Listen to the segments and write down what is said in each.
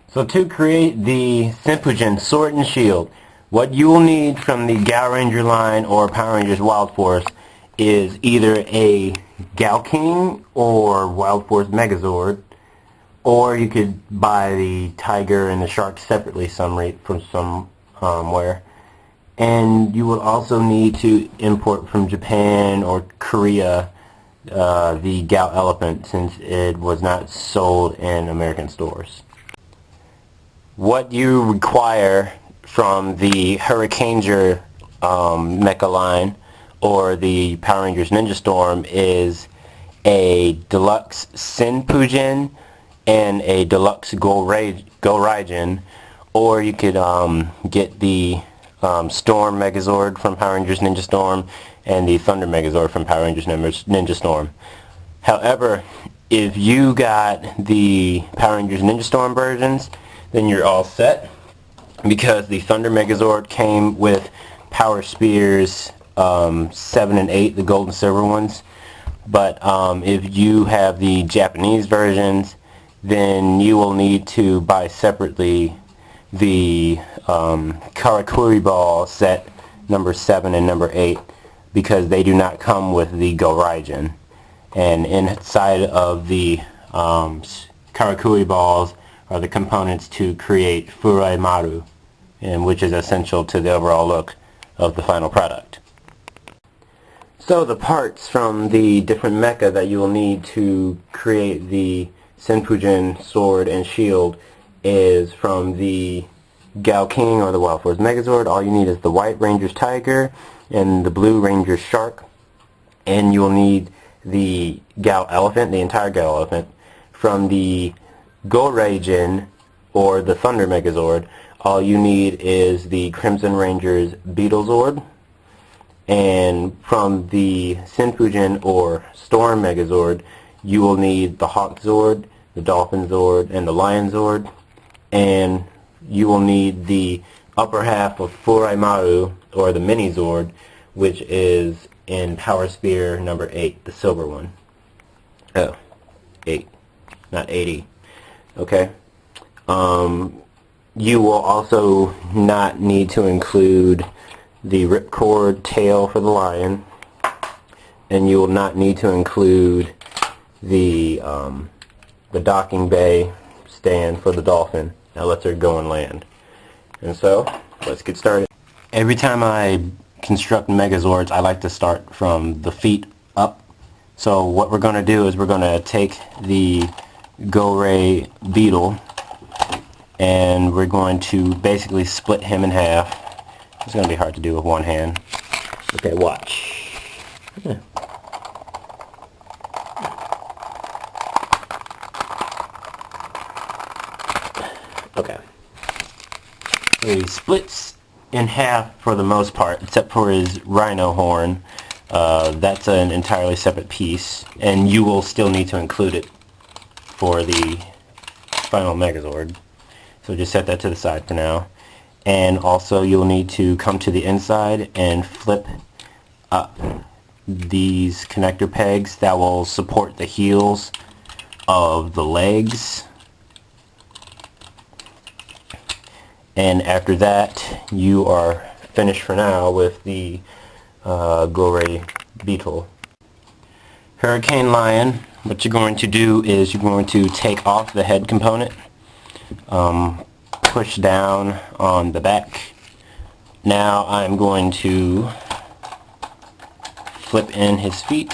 So to create the Senpujin Sword and Shield, what you will need from the Gaoranger line or Power Rangers Wild Force is either a Gao King or Wild Force Megazord, or you could buy the Tiger and the Shark separately from somewhere. And you will also need to import from Japan or Korea the Gao Elephant, since it was not sold in American stores. What you require from the Hurricanger mecha line or the Power Rangers Ninja Storm is a deluxe Senpujin and a deluxe Gourai-Senpujin, or you could get the Storm Megazord from Power Rangers Ninja Storm and the Thunder Megazord from Power Rangers Ninja Storm. However, if you got the Power Rangers Ninja Storm versions, then you're all set, because the Thunder Megazord came with Power Spears 7 and 8, the gold and silver ones. But if you have the Japanese versions, then you will need to buy separately the Karakuri Ball set number 7 and number 8, because they do not come with the Gaoranger. And inside of the Karakuri Balls are the components to create Furai Maru, and which is essential to the overall look of the final product. So the parts from the different mecha that you will need to create the Senpujin Sword and Shield is from the Gao King or the Wild Force Megazord. All you need is the White Ranger's Tiger and the Blue Ranger's Shark, and you will need the Gao Elephant, the entire Gao Elephant. From the Gaoranger or the Thunder Megazord, all you need is the Crimson Ranger's Beetlezord. And from the Senpujin or Storm Megazord, you will need the Hawk Zord, the Dolphin Zord, and the Lion Zord. And you will need the upper half of Furai Maru, or the Mini Zord, which is in Power Spear number 8, the silver one. Oh, 8, not 80. Okay. You will also not need to include the ripcord tail for the lion, and you will not need to include the docking bay stand for the dolphin. Now let's her go and land. And so, let's get started. Every time I construct Megazords, I like to start from the feet up. So what we're going to do is we're going to take the Gourai Beetle, and we're going to basically split him in half. It's going to be hard to do with one hand. Okay, watch. Yeah. Okay. So he splits in half for the most part, except for his rhino horn. That's an entirely separate piece, and you will still need to include it for the final Megazord. So just set that to the side for now. And also you'll need to come to the inside and flip up these connector pegs that will support the heels of the legs. And after that, you are finished for now with the Gourai Beetle. Hurricane Lion, what you're going to do is you're going to take off the head component, push down on the back. Now I'm going to flip in his feet,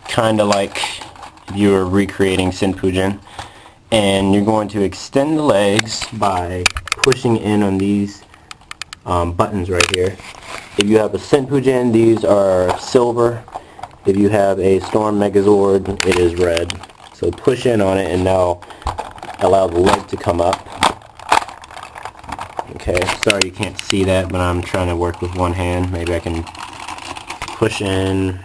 kind of like you're recreating Senpujin. And you're going to extend the legs by pushing in on these buttons right here. If you have a Senpujin, these are silver. If you have a Storm Megazord, it is red. So push in on it, and now allow the leg to come up. Okay, sorry you can't see that, but I'm trying to work with one hand. Maybe I can push in.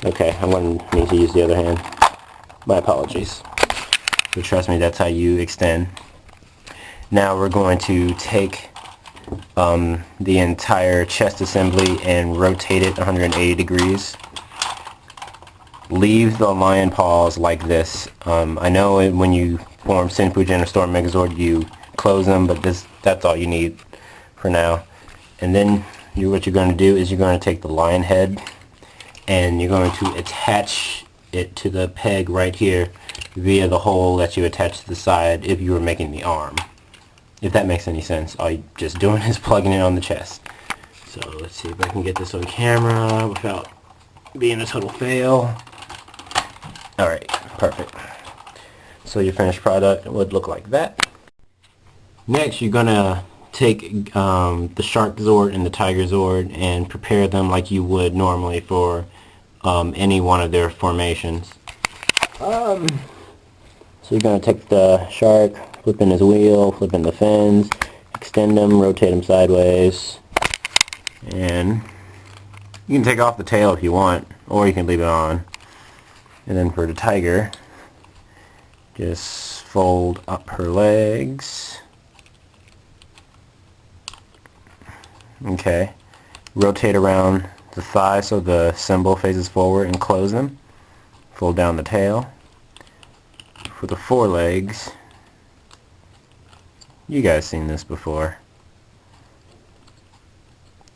Okay, I'm going to need to use the other hand. My apologies. So trust me, that's how you extend. Now we're going to take the entire chest assembly and rotate it 180 degrees. leave the lion paws like this. I know when you form Senpujin or Storm Megazord you close them, but that's all you need for now. And then what you're going to do is you're going to take the lion head and you're going to attach it to the peg right here via the hole that you attach to the side if you were making the arm. If that makes any sense. All you're just doing is plugging it on the chest. So let's see if I can get this on camera without being a total fail. Alright, perfect. So your finished product would look like that. Next you're going to take the Shark Zord and the Tiger Zord and prepare them like you would normally for any one of their formations. So you're going to take the Shark, flip in his wheel, flip in the fins, extend them, rotate them sideways, and you can take off the tail if you want, or you can leave it on. And then for the Tiger, just fold up her legs. Okay, rotate around the thigh so the symbol faces forward and close them. Fold down the tail. For the forelegs, you guys seen this before.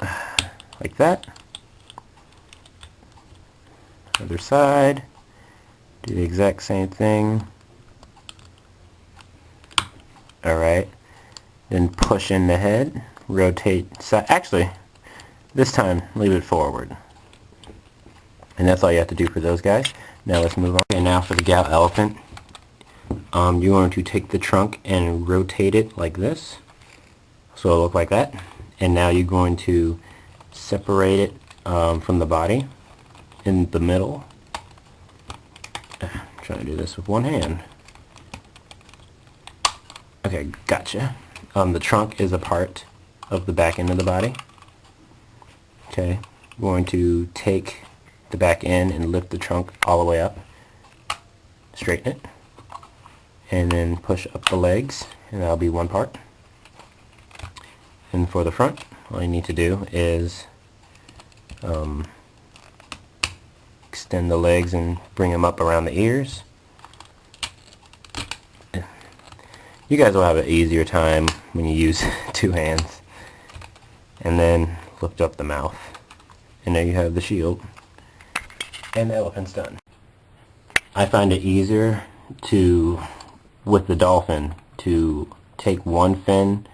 Like that. Other side, do the exact same thing. Alright, then push in the head. Rotate side. Actually, this time leave it forward. And that's all you have to do for those guys. Now let's move on. And now for the Gao elephant, you're going to take the trunk and rotate it like this, so it'll look like that. And now you're going to separate it from the body in the middle. I'm trying to do this with one hand. Okay, gotcha. The trunk is a part of the back end of the body. Okay, I'm going to take the back end and lift the trunk all the way up, straighten it, and then push up the legs, and that'll be one part. And for the front, all you need to do is extend the legs and bring them up around the ears. You guys will have an easier time when you use two hands. And then lift up the mouth. And there you have the shield. And the elephant's done. I find it easier with the dolphin, to take one fin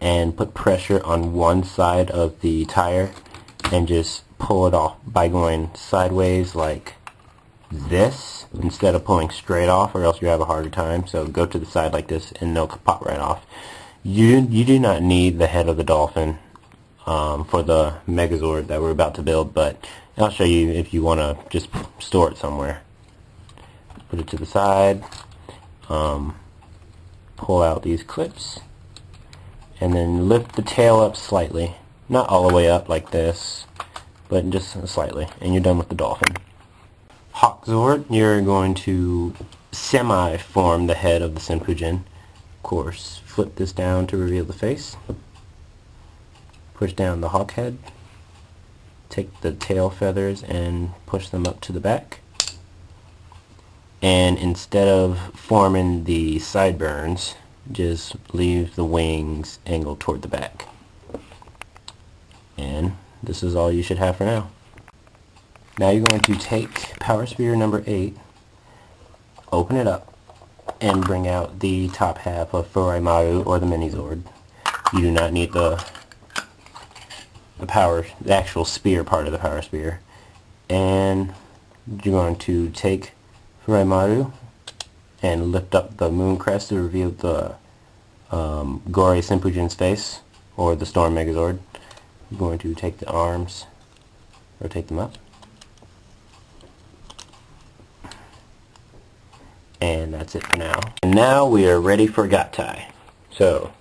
and put pressure on one side of the tire and just pull it off by going sideways like this instead of pulling straight off, or else you have a harder time. So go to the side like this and they'll pop right off. You do not need the head of the dolphin for the Megazord that we're about to build, but I'll show you if you want to just store it somewhere. Put it to the side, pull out these clips, and then lift the tail up slightly. Not all the way up like this, but just slightly, and you're done with the dolphin. Hawk Zord, you're going to semi-form the head of the Senpujin. Of course, flip this down to reveal the face. Push down the hawk head. Take the tail feathers and push them up to the back. And instead of forming the sideburns, just leave the wings angled toward the back. And this is all you should have for now. Now you're going to take Power Spear number 8, open it up, and bring out the top half of Gourai-Maru or the Mini Zord. You do not need the actual spear part of the Power Spear. And you're going to take Gourai-Maru and lift up the moon crest to reveal the Gourai-Senpujin's face, or the Storm Megazord. You're going to take the arms, rotate them up, and that's it for now. And now we are ready for Gatai. So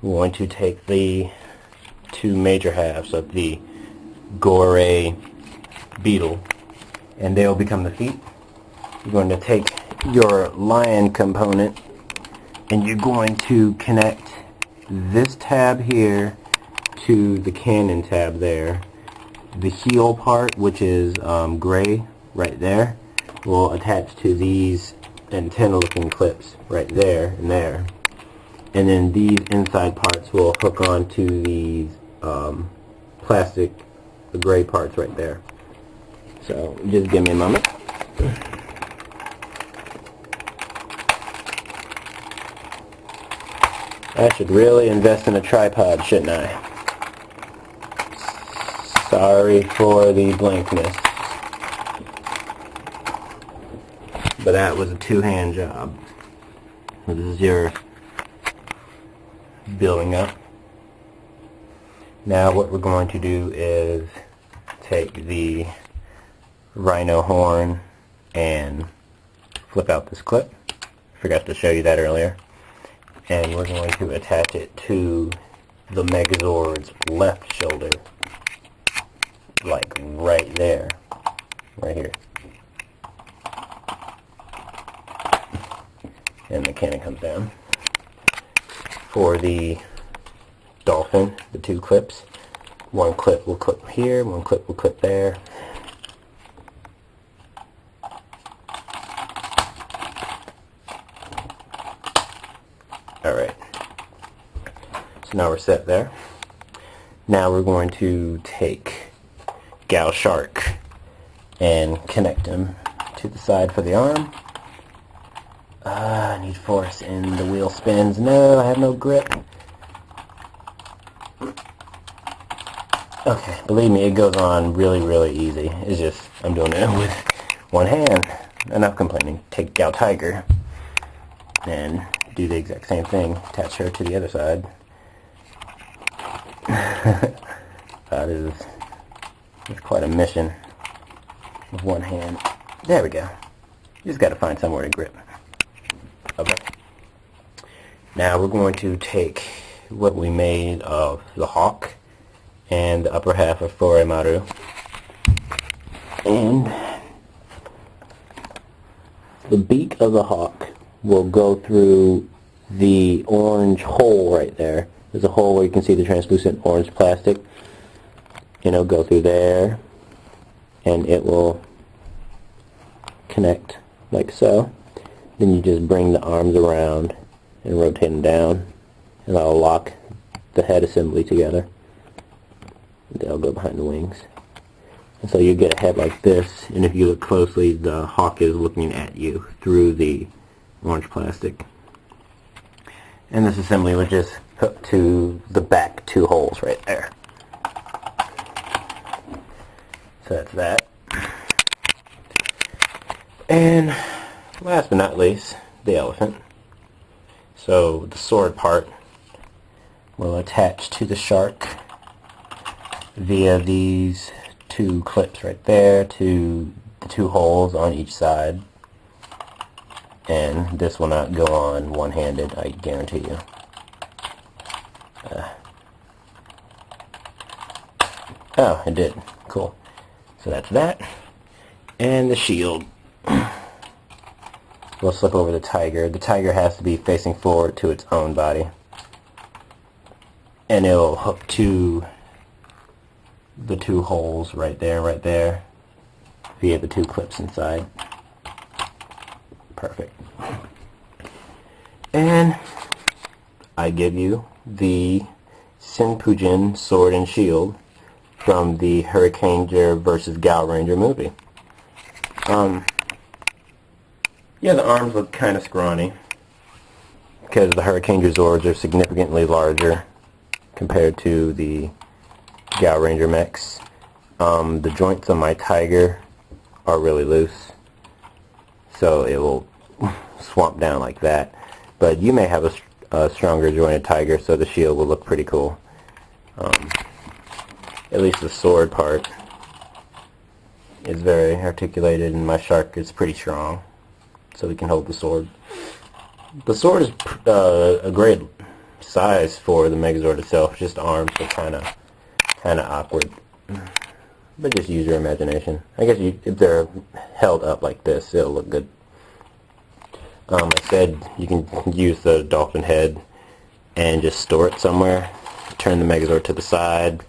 we're going to take the two major halves of the Gourai beetle, and they will become the feet. You're going to take your lion component and you're going to connect this tab here to the cannon tab there. The heel part, which is gray right there will attach to these antenna-looking clips right there and there. And then these inside parts will hook onto these plastic gray parts right there. So just give me a moment. I should really invest in a tripod, shouldn't I? Sorry for the blankness. But that was a two-hand job. This is your building up. Now what we're going to do is take the rhino horn and flip out this clip. Forgot to show you that earlier. And we're going to attach it to the Megazord's left shoulder, like right there, right here. And the cannon comes down. For the dolphin, the two clips, one clip will clip here, one clip will clip there. Alright, so now we're set there. Now we're going to take Gaoranger and connect him to the side for the arm. I need force and the wheel spins. No, I have no grip. Okay, believe me, it goes on really, really easy. It's just, I'm doing it with one hand. Enough complaining. Take Gaoranger and do the exact same thing. Attach her to the other side. It's quite a mission with one hand. There we go. You just got to find somewhere to grip. Okay. Now we're going to take what we made of the hawk and the upper half of Furemaru, and the beak of the hawk will go through the orange hole right there. There's a hole where you can see the translucent orange plastic, and it'll go through there, and it will connect like so. Then you just bring the arms around and rotate them down, and that'll lock the head assembly together. They'll go behind the wings. And so you get a head like this, and if you look closely, the hawk is looking at you through the orange plastic. And this assembly was just hooked to the back two holes right there. So that's that. And last but not least, the elephant. So the sword part will attach to the shark via these two clips right there to the two holes on each side. And this will not go on one-handed, I guarantee you. Oh, it did. Cool. So that's that. And the shield. We'll slip over the tiger. The tiger has to be facing forward to its own body. And it will hook to the two holes right there, via the two clips inside. Perfect. And I give you the Senpujin sword and shield from the Hurricanger versus Gaoranger movie. Yeah, the arms look kind of scrawny because the Hurricanger swords are significantly larger compared to the Gaoranger mechs. The joints on my tiger are really loose, so it will swamp down like that. But you may have a stronger jointed tiger, so the shield will look pretty cool. At least the sword part is very articulated, and my shark is pretty strong, so we can hold the sword. The sword is a great size for the Megazord itself. Just arms are kind of awkward, but just use your imagination. I guess if they're held up like this, it'll look good. I said you can use the dolphin head and just store it somewhere. Turn the Megazord to the side.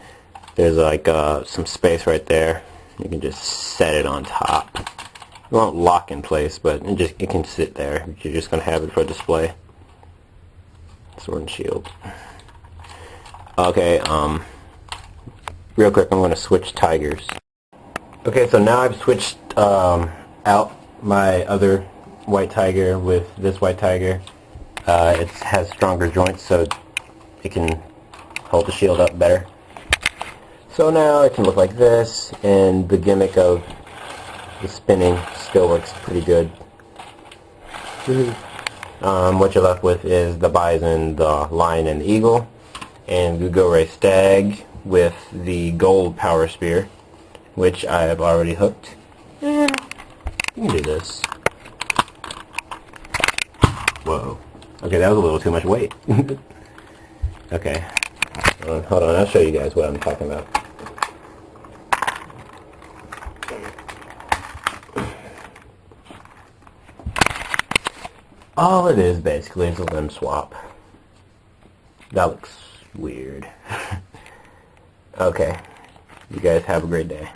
There's like some space right there. You can just set it on top. It won't lock in place, but it can sit there. You're just going to have it for display. Sword and shield. Okay, real quick, I'm going to switch tigers. Okay, so now I've switched out my other white tiger with this white tiger. It has stronger joints, so it can hold the shield up better. So now it can look like this, and the gimmick of the spinning still works pretty good. What you're left with is the bison, the lion, and the eagle, and the Gourai stag with the gold power spear, which I have already hooked. You can do this. Whoa. Okay, that was a little too much weight. Okay. Hold on, I'll show you guys what I'm talking about. All it is basically is a limb swap. That looks weird. Okay. You guys have a great day.